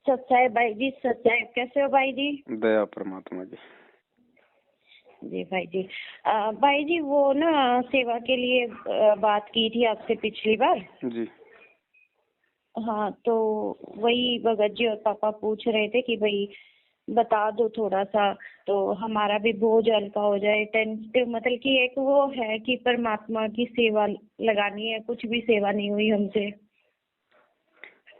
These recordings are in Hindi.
सच्चाई भाई जी, सच्चाई। कैसे हो भाई जी? दया परमात्मा की। जी भाई जी। भाई जी वो ना सेवा के लिए बात की थी आपसे पिछली बार। जी हाँ तो वही भगत जी और पापा पूछ रहे थे कि भाई बता दो थोड़ा सा, तो हमारा भी बोझ हल्का हो जाए। टेंशन मतलब कि एक वो है कि परमात्मा की सेवा लगानी है, कुछ भी सेवा नहीं हुई हमसे।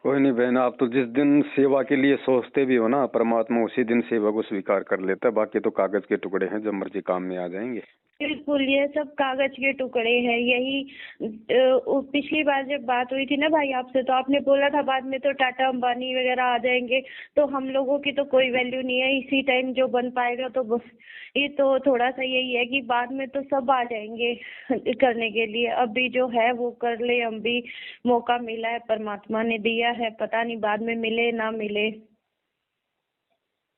कोई नहीं बहन, आप तो जिस दिन सेवा के लिए सोचते भी हो ना, परमात्मा उसी दिन सेवा को स्वीकार कर लेता है। बाकी तो कागज के टुकड़े हैं, जब मर्जी काम में आ जाएंगे। बिल्कुल, ये सब कागज के टुकड़े हैं। यही पिछली बार जब बात हुई थी ना भाई आपसे, तो आपने बोला था बाद में तो टाटा अंबानी वगैरह आ जाएंगे, तो हम लोगों की तो कोई वैल्यू नहीं है। इसी टाइम जो बन पाएगा तो बस। ये तो थोड़ा सा यही है कि बाद में तो सब आ जाएंगे करने के लिए। अभी जो है वो कर ले, हम भी मौका मिला है, परमात्मा ने दिया है, पता नहीं बाद में मिले ना मिले।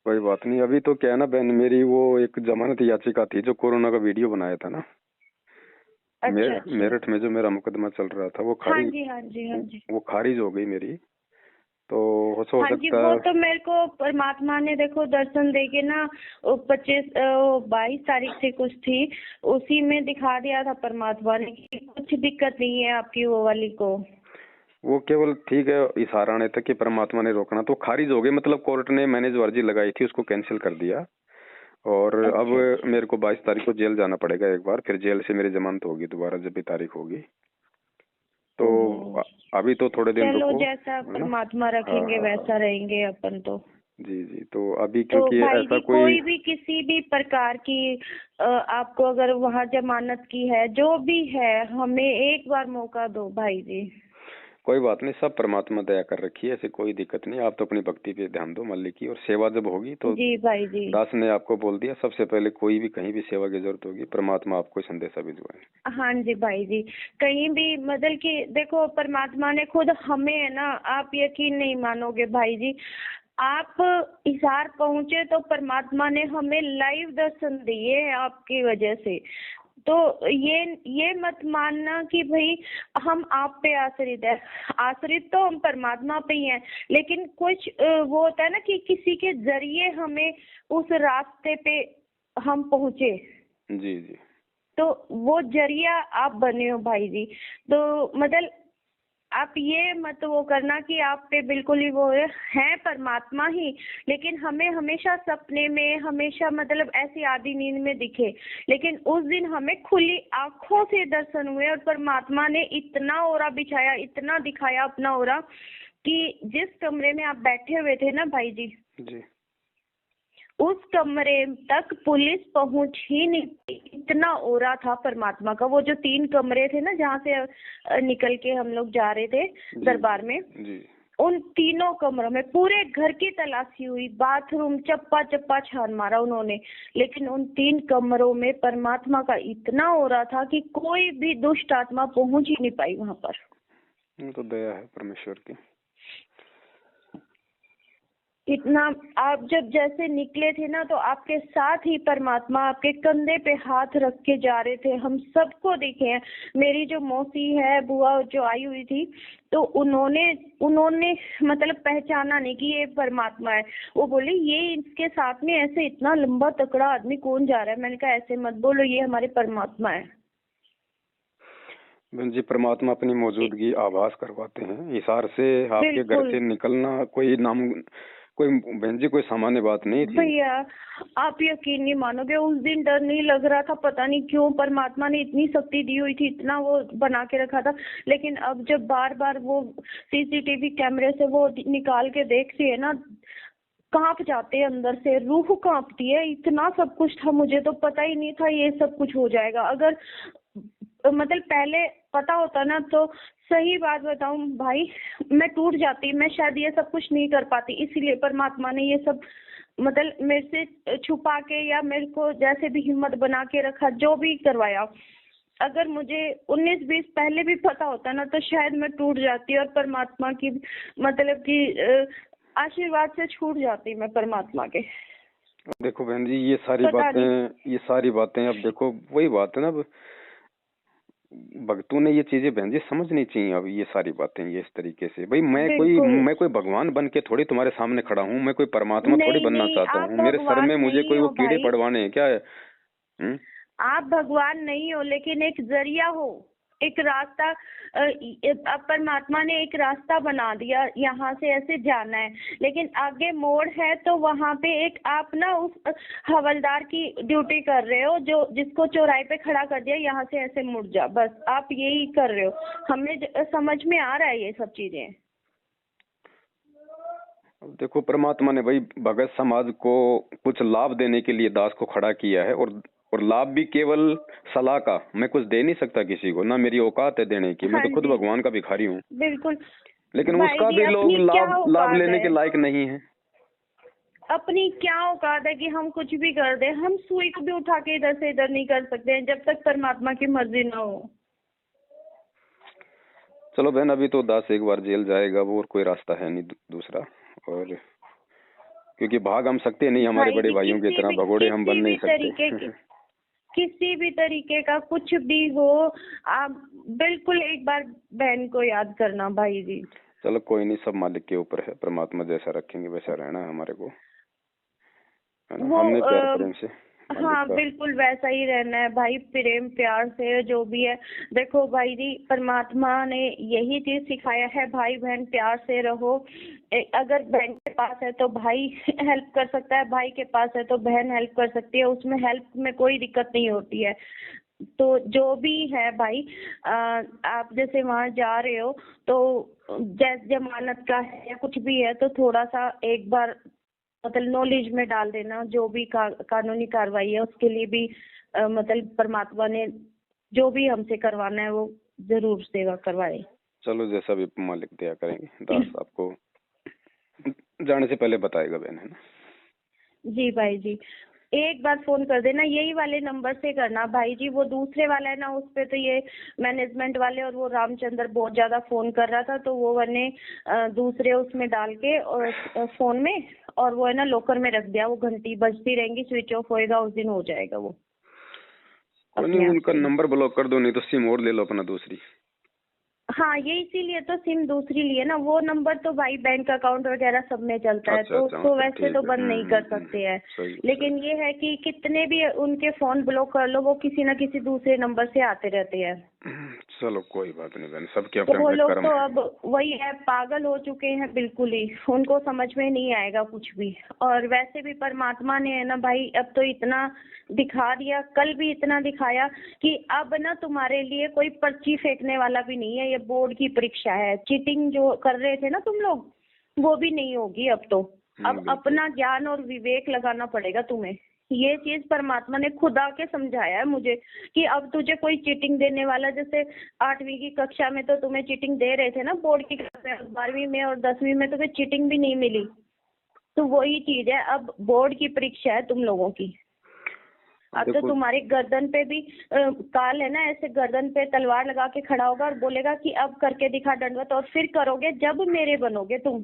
कोई बात नहीं। अभी तो क्या है ना बहन, मेरी वो एक जमानत याचिका थी जो कोरोना का वीडियो बनाया था ना, अच्छा अच्छा। मेरठ में जो मेरा मुकदमा चल रहा था, वो हाँ जी हाँ जी हाँ जी। वो खारिज हो गई मेरी। तो हो हाँ जी, सकता वो है। तो मेरे को परमात्मा ने देखो दर्शन दे के ना 22 तारीख से कुछ थी, उसी में दिखा दिया था परमात्मा ने कि कुछ दिक्कत नहीं है आपकी वो वाली को। वो केवल ठीक है इशारा आने तक कि परमात्मा ने रोकना, तो खारिज हो गई। मतलब कोर्ट ने, मैंने जो अर्जी लगाई थी उसको कैंसिल कर दिया। और अब अच्छा अच्छा। मेरे को 22 तारीख को जेल जाना पड़ेगा एक बार, फिर जेल से मेरी जमानत होगी दोबारा जब भी तारीख होगी। तो ओहो। अभी तो थोड़े दिन चलो, रुको, जैसा है ना। परमात्मा हाँ रखेंगे हाँ हाँ। वैसा रहेंगे अपन तो। जी जी। तो अभी तो क्योंकि भाई ऐसा जी कोई। कोई भी किसी भी प्रकार की आपको अगर वहाँ जमानत की है, जो भी है, हमें एक बार मौका दो भाई जी। कोई बात नहीं, सब परमात्मा दया कर रखी है, ऐसे कोई दिक्कत नहीं। आप तो अपनी भक्ति पे ध्यान दो मल्लिक की, और सेवा जब होगी तो जी भाई जी। दास ने आपको बोल दिया, सबसे पहले कोई भी कहीं भी सेवा की जरूरत होगी, परमात्मा आपको संदेशा भिजवाएंगे। हाँ जी भाई जी। कहीं भी मतलब कि देखो परमात्मा ने खुद हमें है ना, आप यकीन नहीं मानोगे भाई जी। आप हिसार पहुंचे तो परमात्मा ने हमें लाइव दर्शन दिए हैं आपकी वजह से। तो ये मत मानना कि भाई हम आप पे आश्रित है। आश्रित तो हम परमात्मा पे ही हैं, लेकिन कुछ वो होता है ना कि किसी के जरिए हमें उस रास्ते पे हम पहुंचे। जी जी। तो वो जरिया आप बने हो भाई जी। तो मतलब आप ये मत वो करना कि आप पे बिल्कुल ही वो है परमात्मा ही, लेकिन हमें हमेशा सपने में, हमेशा मतलब ऐसी आधी नींद में दिखे। लेकिन उस दिन हमें खुली आंखों से दर्शन हुए और परमात्मा ने इतना ओरा बिछाया, इतना दिखाया अपना ओरा कि जिस कमरे में आप बैठे हुए थे ना भाई जी, जी उस कमरे तक पुलिस पहुंच ही नहीं पाई। इतना ओरा था परमात्मा का। वो जो 3 कमरे थे ना जहाँ से निकल के हम लोग जा रहे थे जी दरबार में, जी। उन तीनों कमरों में पूरे घर की तलाशी हुई, बाथरूम चप्पा चप्पा छान मारा उन्होंने, लेकिन उन 3 कमरों में परमात्मा का इतना ओरा था कि कोई भी दुष्ट आत्मा पहुंच ही नहीं पाई वहां पर। वो तो दया है परमेश्वर की। इतना आप जब जैसे निकले थे ना, तो आपके साथ ही परमात्मा आपके कंधे पे हाथ रख के जा रहे थे। हम सबको दिखे हैं। मेरी जो मौसी है, बुआ जो आई हुई थी, तो उन्होंने उन्होंने मतलब पहचाना नहीं कि ये परमात्मा है। वो बोले ये इसके साथ में ऐसे इतना लंबा तकड़ा आदमी कौन जा रहा है। मैंने कहा ऐसे मत बोलो, ये हमारे परमात्मा है। बहन जी, परमात्मा अपनी मौजूदगी आभास करवाते हैं इशार से। आपके घर बिल्कुल से निकलना कोई बहन जी कोई सामान्य बात नहीं थी। भैया, आप यकीन नहीं मानोगे, उस दिन डर नहीं लग रहा था। पता नहीं क्यों परमात्मा ने इतनी शक्ति दी हुई थी, इतना वो बना के रखा था। लेकिन अब जब बार बार वो सीसीटीवी कैमरे से वो निकाल के देखती है ना, कांप जाते हैं अंदर से, रूह कांपती है। इतना सब कुछ था, मुझे तो पता ही नहीं था ये सब कुछ हो जाएगा। अगर मतलब पहले पता होता ना, तो सही बात बताऊं भाई, मैं टूट जाती। मैं शायद ये सब कुछ नहीं कर पाती। इसीलिए परमात्मा ने ये सब मतलब मेरे से छुपा के, या मेरे को जैसे भी हिम्मत बना के रखा, जो भी करवाया। अगर मुझे 19-20 पहले भी पता होता ना, तो शायद मैं टूट जाती और परमात्मा की मतलब कि आशीर्वाद से छूट जाती मैं परमात्मा के। देखो बहन जी, पता नहीं। ये सारी बातें अब देखो वही बात है ना। अब भक्तों ने ये चीजें बहन जी समझनी चाहिए। अब ये सारी बातें ये इस तरीके से, भाई बिल्कुल मैं कोई भगवान बन के थोड़ी तुम्हारे सामने खड़ा हूँ, मैं कोई परमात्मा थोड़ी नहीं बनना नहीं, चाहता आप हूँ, मेरे सर में भगवान मुझे नहीं कोई वो हो कीड़े भाई, पड़वाने हैं क्या है? आप भगवान नहीं हो, लेकिन एक जरिया हो, एक रास्ता। अब परमात्मा ने एक रास्ता बना दिया, यहाँ से ऐसे जाना है, लेकिन आगे मोड़ है तो वहां पे एक आप ना उस हवलदार की ड्यूटी कर रहे हो, जो जिसको चौराहे पे खड़ा कर दिया, यहाँ से ऐसे मुड़ जा, बस आप यही कर रहे हो। हमें समझ में आ रहा है ये सब चीजें। अब देखो परमात्मा ने भाई भगत समाज को कुछ लाभ देने के लिए दास को खड़ा किया है, और लाभ भी केवल सलाह का। मैं कुछ दे नहीं सकता किसी को, ना मेरी औकात है देने की, मैं हाँ तो खुद जी, भगवान का भिखारी हूँ। बिल्कुल। लेकिन भाई उसका जी भी लोग अपनी क्या लाभ लाभ औकात लेने है, के लायक नहीं है। अपनी क्या औकात है कि हम कुछ भी कर दें? हम सुई को भी उठा के इधर से इधर नहीं कर सकते हैं जब तक परमात्मा की मर्जी ना हो। चलो बहन, अभी तो दास एक बार जेल जाएगा वो, और कोई रास्ता है नहीं दूसरा। और क्योंकि भाग हम सकते नहीं, हमारे भाई बड़े जी भाइयों की तरह भगोड़े हम बन नहीं सकते। किसी भी तरीके का कुछ भी हो, आप बिल्कुल एक बार बहन को याद करना भाई जी। चलो कोई नहीं, सब मालिक के ऊपर है, परमात्मा जैसा रखेंगे वैसा रहना है हमारे को, है ना? वो हमने प्यार प्रेम से मालिक हाँ का। बिल्कुल वैसा ही रहना है भाई, प्रेम प्यार से जो भी है। देखो भाई जी, परमात्मा ने यही चीज सिखाया है, भाई बहन प्यार से रहो। अगर बहन के पास है तो भाई हेल्प कर सकता है, भाई के पास है तो बहन हेल्प कर सकती है, उसमें हेल्प में कोई दिक्कत नहीं होती है। तो जो भी है भाई, आप जैसे वहां जा रहे हो तो जैसे जमानत का है या कुछ भी है, तो थोड़ा सा एक बार मतलब नॉलेज में डाल देना, जो भी कानूनी कार्रवाई है उसके लिए भी मतलब परमात्मा ने जो भी हमसे करवाना है वो जरूर सेवा करवाए। चलो जैसा भी मालिक दिया करेंगे, दास आपको जाने से पहले बताएगा बहन, है ना? जी भाई जी, एक बार फोन कर देना, यही वाले नंबर से करना भाई जी। वो दूसरे वाला है ना, उस पे तो ये मैनेजमेंट वाले और वो रामचंद्र बहुत ज्यादा फोन कर रहा था, तो वो मैंने दूसरे उसमें डाल के और फोन में, और वो है ना लॉकर में रख दिया। वो घंटी बजती रहेंगी, स्विच ऑफ होएगा उस दिन हो जाएगा वो कोई नहीं, अपने आप उनका से ही। नंबर ब्लॉक कर दो, नहीं तो सिम और ले लो अपना दूसरी। हाँ, ये इसीलिए तो सिम दूसरी लिए ना, वो नंबर तो भाई बैंक अकाउंट वगैरह सब में चलता है, अच्छा तो अच्छा, उसको फिर वैसे तो ठीक है। बंद नहीं कर सकते हैं। सही लेकिन सही। ये है कि कितने भी उनके फोन ब्लॉक कर लो, वो किसी ना किसी दूसरे नंबर से आते रहते हैं। चलो कोई बात नहीं बहन, सबके तो अपने वो अपने लोग कर्म तो है। अब वही है, पागल हो चुके हैं बिल्कुल ही, उनको समझ में नहीं आएगा कुछ भी। और वैसे भी परमात्मा ने है ना भाई, अब तो इतना दिखा दिया, कल भी इतना दिखाया कि अब ना तुम्हारे लिए कोई पर्ची फेंकने वाला भी नहीं है, ये बोर्ड की परीक्षा है। चीटिंग जो कर रहे थे ना तुम लोग, वो भी नहीं होगी अब तो। अब बिल्कुल। अपना ज्ञान और विवेक लगाना पड़ेगा तुम्हें। ये चीज परमात्मा ने खुद आके समझाया है मुझे कि अब तुझे कोई चीटिंग देने वाला, जैसे 8वीं की कक्षा में तो तुम्हें चीटिंग दे रहे थे ना बोर्ड की क्लास में, 12वीं में और 10वीं में तुम्हें चीटिंग भी नहीं मिली। तो वही चीज है, अब बोर्ड की परीक्षा है तुम लोगों की। अब तो देखो तुम्हारी गर्दन पे भी काल है ना, ऐसे गर्दन पे तलवार लगा के खड़ा होगा और बोलेगा कि अब करके दिखा दंडवत, और फिर करोगे जब मेरे बनोगे तुम।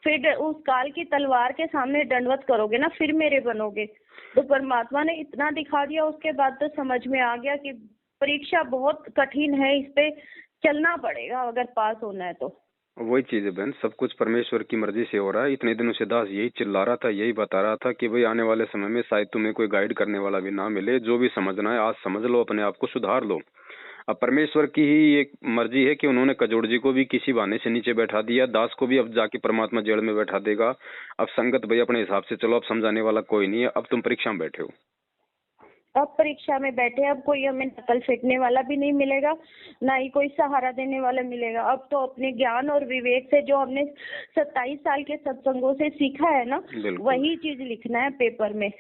फिर उस काल की तलवार के सामने दंडवत करोगे ना, फिर मेरे बनोगे। तो परमात्मा ने इतना दिखा दिया, उसके बाद तो समझ में आ गया कि परीक्षा बहुत कठिन है, इस पे चलना पड़ेगा अगर पास होना है तो। वही चीज है बहन, सब कुछ परमेश्वर की मर्जी से हो रहा है। इतने दिनों से दास यही चिल्ला रहा था, यही बता रहा था कि भाई आने वाले समय में शायद तुम्हें कोई गाइड करने वाला भी ना मिले। जो भी समझना है आज समझ लो, अपने आप को सुधार लो। अब परमेश्वर की ही एक मर्जी है कि उन्होंने कजोड़ जी को भी किसी बहाने से नीचे बैठा दिया, दास को भी अब जाके परमात्मा जेल में बैठा देगा। अब संगत भाई अपने हिसाब से चलो, अब समझाने वाला कोई नहीं है। अब तुम परीक्षा में बैठे हो, अब परीक्षा में बैठे, अब कोई हमें नकल फेंकने वाला भी नहीं मिलेगा, ना ही कोई सहारा देने वाला मिलेगा। अब तो अपने ज्ञान और विवेक से जो हमने 27 साल के सत्संगों से सीखा है ना, वही चीज लिखना है पेपर में।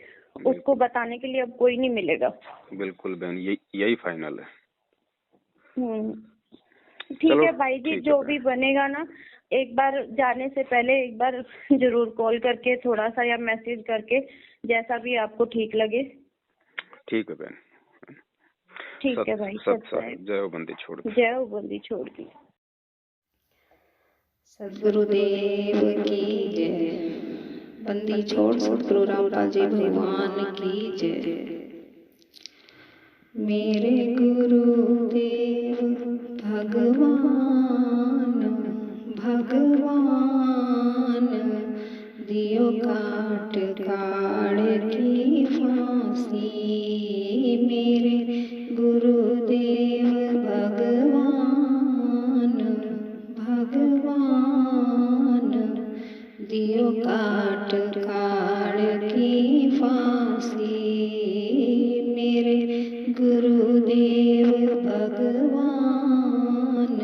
उसको बताने के लिए अब कोई नहीं मिलेगा। बिल्कुल बहन, यही फाइनल है। ठीक है भाई जी, जो भी बनेगा ना, एक बार जाने से पहले एक बार जरूर कॉल करके थोड़ा सा या मैसेज करके, जैसा भी आपको ठीक लगे। ठीक है बहन। ठीक है भाई, जय हो बंदी छोड़ दी। जय हो बंदी छोड़ दी। सद्गुरुदेव की जय। बंदी छोड़ सद्गुरु रामपाल जी भगवान की जय। मेरे गुरुदेव भगवान भगवान दियो काट काढ़ की फांसी। मेरे गुरुदेव भगवान भगवान दियो काट काढ़ की फांसी। मेरे गुरुदेव भगवान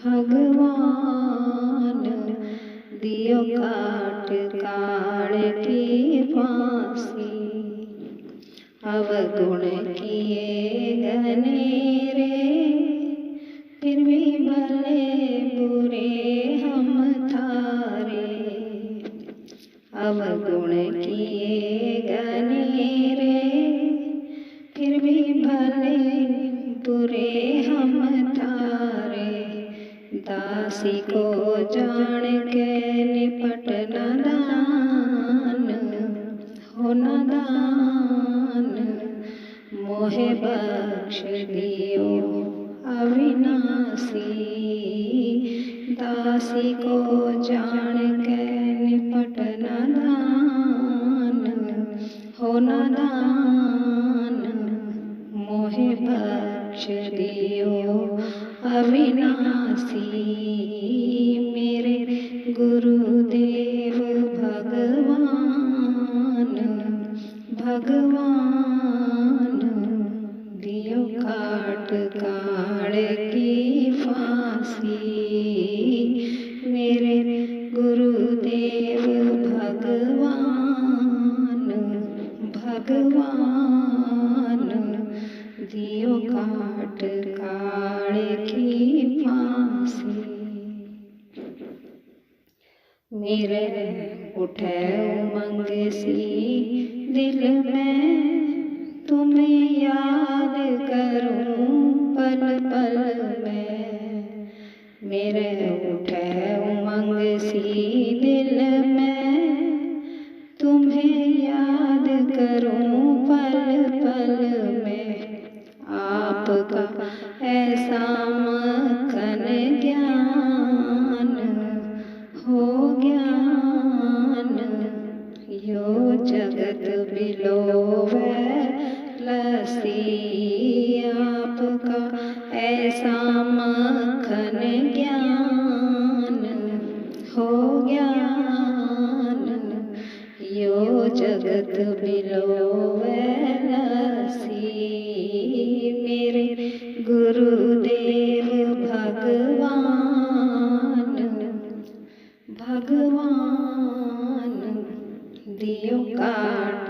भगवान दियो काट काढ़ की फांसी। अवगुण किए घनेरे फिर भी भले बुरे हम थारे। अवगुण किए घनेरे फिर भी भले बुरे हम थारे। दासी को जान के निपट नादान हो नादान। मोहे बख्श दियो अविनाशी। दासी को जान के निपट नादान हो नादान। मोहे बख्श दियो अविनाशी। मेरे गुरुदेव भगवान भगवान दियो काट काढ़ की फांसी। मेरे गुरुदेव भगवान भगवान दियो काट काढ़ की फांसी। मेरे उठे उमंग सी दिल में तुम्हें याद करूं पल पल में। मेरे उठे उमंग सी दिल में तुम्हें याद करूं पल पल में। आपका ऐसा मक्खन ज्ञान हो ज्ञान यो जगत बिलोवे लसी। आपका ऐसा मक्खन ज्ञान हो ज्ञान यो जगत बिलोवे लसी। मेरे गुरुदेव भगवान भगवान दियो काट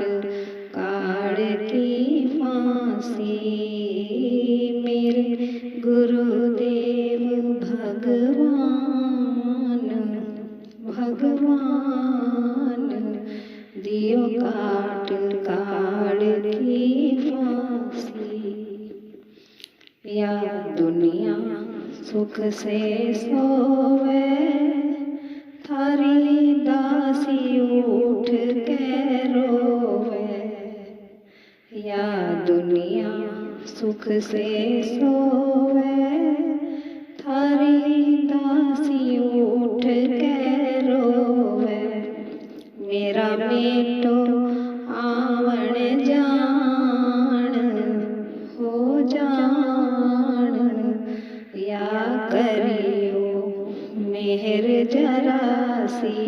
काढ़ की फांसी। मेरे गुरुदेव भगवान भगवान दियो काट काढ़ की फांसी। या दुनिया सुख से सोवे थारी दासी उठ के रोवे। या दुनिया सुख से सोवे थारी दासी उठ के रोवे। मेरा बेटो आवण जान हो जान या करियो मेहर जरासी।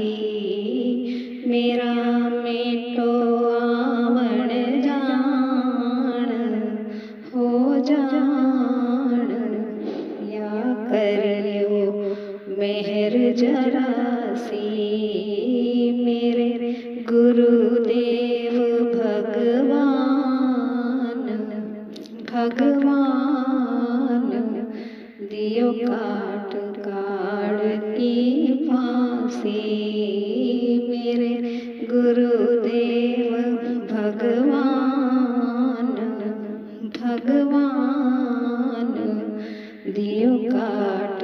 मेरा बेटो आवण जान हो जान या करियो मेहर जरासी। मेरे गुरुदेव भगवान भगवान दियो काट काढ़ की फांसी। मेरे गुरुदेव भगवान भगवान दियो काट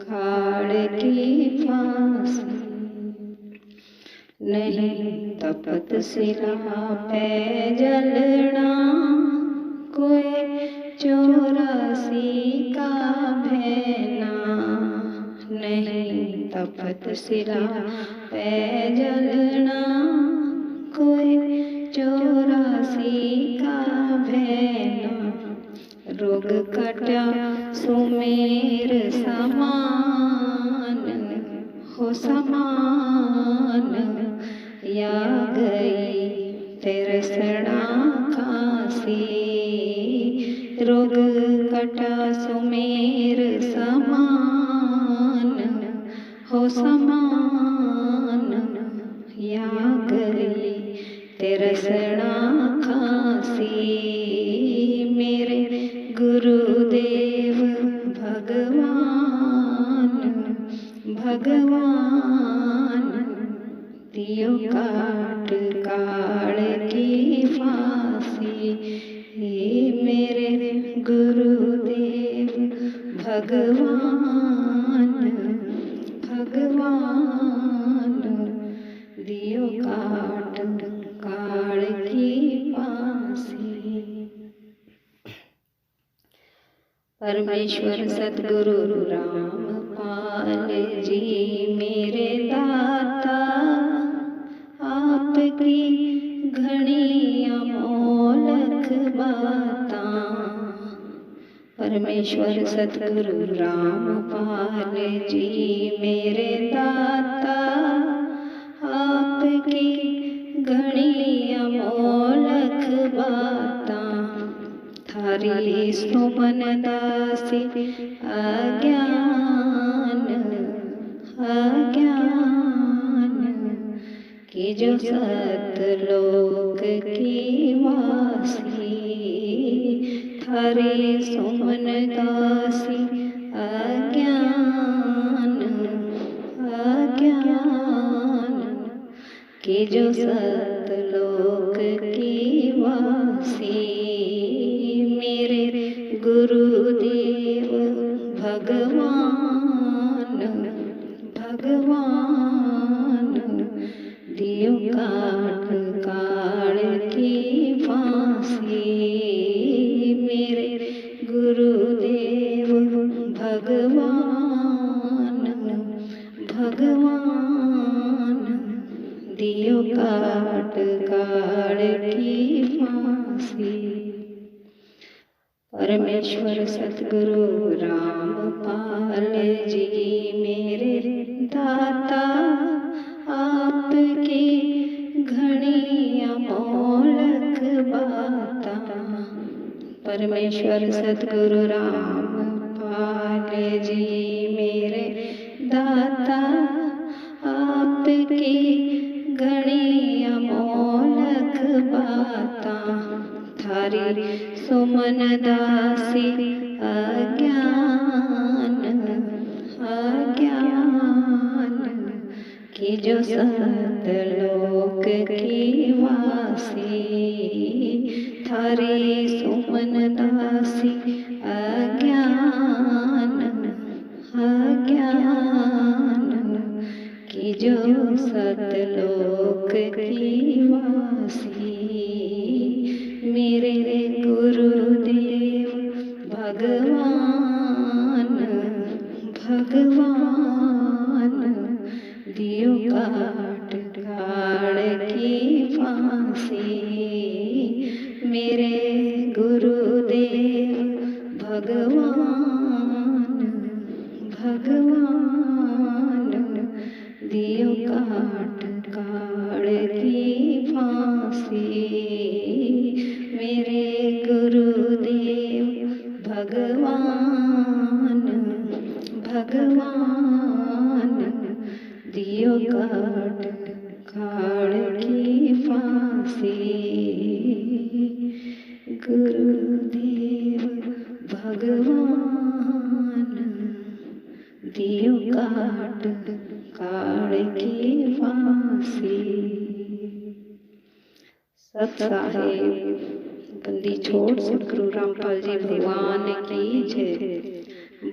काढ़ की फांसी। नहीं तपत सिरा पे जलना कोई 84 का भेना नहीं तपत सिरा पे जलना कोई 84 का भेना रोग कटा सुमेर समान हो समान या गई तेरे सड़ा खासी रोग कटा सुमेर समान हो समान या गई तेरे सड़ा खासी मेरे गुरुदेव भगवान दियो काट काल की फांसी मेरे गुरुदेव भगवान दियो काट काल की फांसी। परमेश्वर सतगुरु रामपाल जी मेरे दाता आपकी घनी अमोलक बातां परमेश्वर सतगुरु रामपाल जी मेरे दाता आपकी घनी अमोलक बातां थारी सुमन दासी अज्ञान कि जो सतलोक की वासी थारी सुमन दासी अज्ञान कि जो सतलोक की वासी मेरे गुरुदेव भगवान दियो काट काल की फांसी मेरे गुरुदेव भगवान दियो काट काल की फांसी। परमेश्वर सतगुरु रामपाल जी मेरे दाता आपकी घनी अमोलक बातां परमेश्वर सतगुरु रामपाल जी मेरे दाता आपकी घनी अमोलक बातां थारी सुमन दासी अज्ञान कि जो सतलोक की वासी थारी सुमन दासी अज्ञान कि जो सतलोक की वासी मेरे गुरुदेव भगवान दियो काट काल की फांसी मेरे गुरुदेव भगवान दियो काट काल की फांसी मेरे गुरुदेव भगवान दियो काट काल की फांसी गुरुदेव भगवान दियो काट काल की फांसी। सत साहेब बंदी छोड़ सतगुरु रामपाल जी भगवान की जय।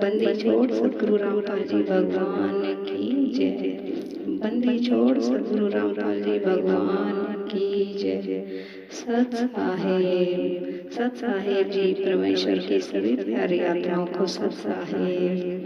बंदी छोड़ सतगुरु रामपाल जी भगवान की जय। बंदी छोड़ सतगुरु रामपाल जी भगवान की जय। सत साहेब सत साहेब जी, परमेश्वर की सभी प्यारी आत्माओं को सत साहेब।